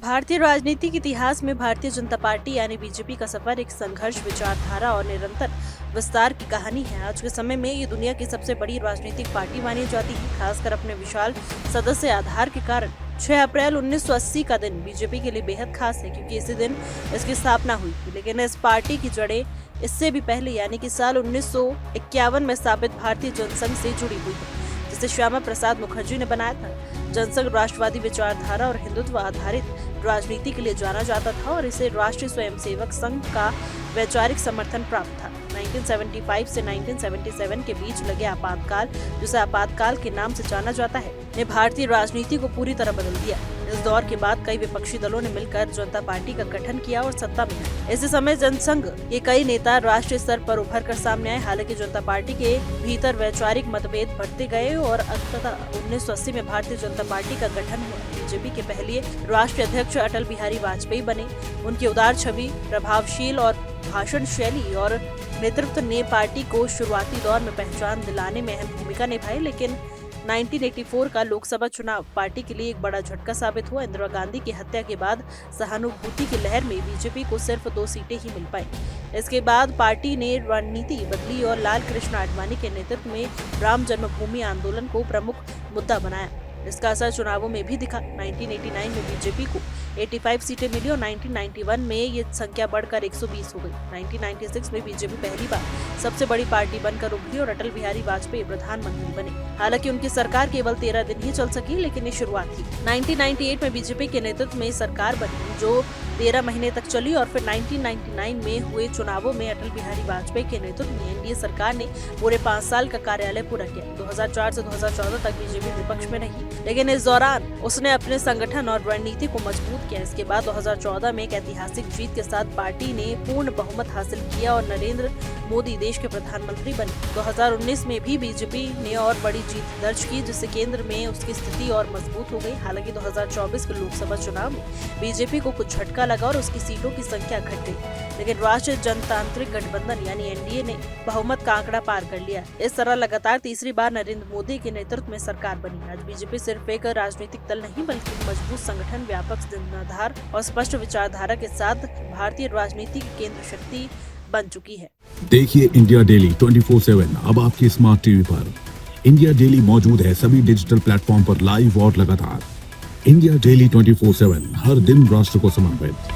भारतीय राजनीतिक इतिहास में भारतीय जनता पार्टी यानी बीजेपी का सफर एक संघर्ष, विचारधारा और निरंतर विस्तार की कहानी है। आज के समय में ये दुनिया की सबसे बड़ी राजनीतिक पार्टी मानी जाती है, खासकर अपने विशाल सदस्य आधार के कारण। 6 अप्रैल 1980 का दिन बीजेपी के लिए बेहद खास है, क्योंकि इसी दिन इसकी स्थापना हुई थी। लेकिन इस पार्टी की जड़ें इससे भी पहले यानी कि साल 1951 में स्थापित भारतीय जनसंघ से जुड़ी हुई है, जिसे श्यामा प्रसाद मुखर्जी ने बनाया था। जनसंघ राष्ट्रवादी विचारधारा और हिंदुत्व आधारित राजनीति के लिए जाना जाता था और इसे राष्ट्रीय स्वयंसेवक संघ का वैचारिक समर्थन प्राप्त था। 1975 से 1977 के बीच लगे आपातकाल, जिसे आपातकाल के नाम से जाना जाता है, ने भारतीय राजनीति को पूरी तरह बदल दिया। इस दौर के बाद कई विपक्षी दलों ने मिलकर जनता पार्टी का गठन किया और सत्ता में आए। इसी समय जनसंघ के कई नेता राष्ट्रीय स्तर पर उभर कर सामने आए। हालांकि जनता पार्टी के भीतर वैचारिक मतभेद बढ़ते गए और अंततः 1980 में भारतीय जनता पार्टी का गठन हुआ। बीजेपी के पहले राष्ट्रीय अध्यक्ष अटल बिहारी वाजपेयी बने। उनकी उदार छवि, प्रभावशील और भाषण शैली और नेतृत्व ने पार्टी को शुरुआती दौर में पहचान दिलाने में अहम भूमिका निभाई। लेकिन 1984 का लोकसभा चुनाव पार्टी के लिए एक बड़ा झटका साबित हुआ। इंदिरा गांधी की हत्या के बाद सहानुभूति की लहर में बीजेपी को सिर्फ 2 सीटें ही मिल पाई। इसके बाद पार्टी ने रणनीति बदली और लाल कृष्ण आडवाणी के नेतृत्व में राम जन्मभूमि आंदोलन को प्रमुख मुद्दा बनाया। इसका असर चुनावों में भी दिखा। 1989 में बीजेपी को 85 सीटें मिली और 1991 में ये संख्या बढ़कर 120 हो गई। 1996 में बीजेपी पहली बार सबसे बड़ी पार्टी बनकर उभरी और अटल बिहारी वाजपेयी प्रधानमंत्री बने। हालांकि उनकी सरकार केवल 13 दिन ही चल सकी, लेकिन ये शुरुआत थी। 1998 में बीजेपी के नेतृत्व में सरकार बनी, जो 13 महीने तक चली और फिर 1999 में हुए चुनावों में अटल बिहारी वाजपेयी के नेतृत्व में एनडीए सरकार ने पूरे 5 साल का कार्यालय पूरा किया। 2004 से 2014 तक बीजेपी विपक्ष में रही, लेकिन इस दौरान उसने अपने संगठन और रणनीति को मजबूत किया। इसके बाद 2014 में एक ऐतिहासिक जीत के साथ पार्टी ने पूर्ण बहुमत हासिल किया और नरेंद्र मोदी देश के प्रधानमंत्री बने। 2019 में भी बीजेपी ने और बड़ी जीत दर्ज की, जिससे केंद्र में उसकी स्थिति और मजबूत हो गई। हालांकि 2024 के लोकसभा चुनाव में बीजेपी को कुछ झटका लगा और उसकी सीटों की संख्या घट गई, लेकिन राष्ट्रीय जनतांत्रिक गठबंधन यानी एनडीए ने बहुमत का आंकड़ा पार कर लिया। इस तरह लगातार तीसरी बार नरेंद्र मोदी के नेतृत्व में सरकार बनी। आज बीजेपी सिर्फ एक राजनीतिक दल नहीं, बल्कि मजबूत संगठन, व्यापक जनाधार और स्पष्ट विचारधारा के साथ भारतीय राजनीति की केंद्र शक्ति बन चुकी है। देखिए इंडिया डेली 24/7 अब आपकी स्मार्ट टीवी पर। इंडिया डेली मौजूद है सभी डिजिटल प्लेटफॉर्म पर लाइव और लगातार। इंडिया डेली 24/7 हर दिन राष्ट्र को समर्पित।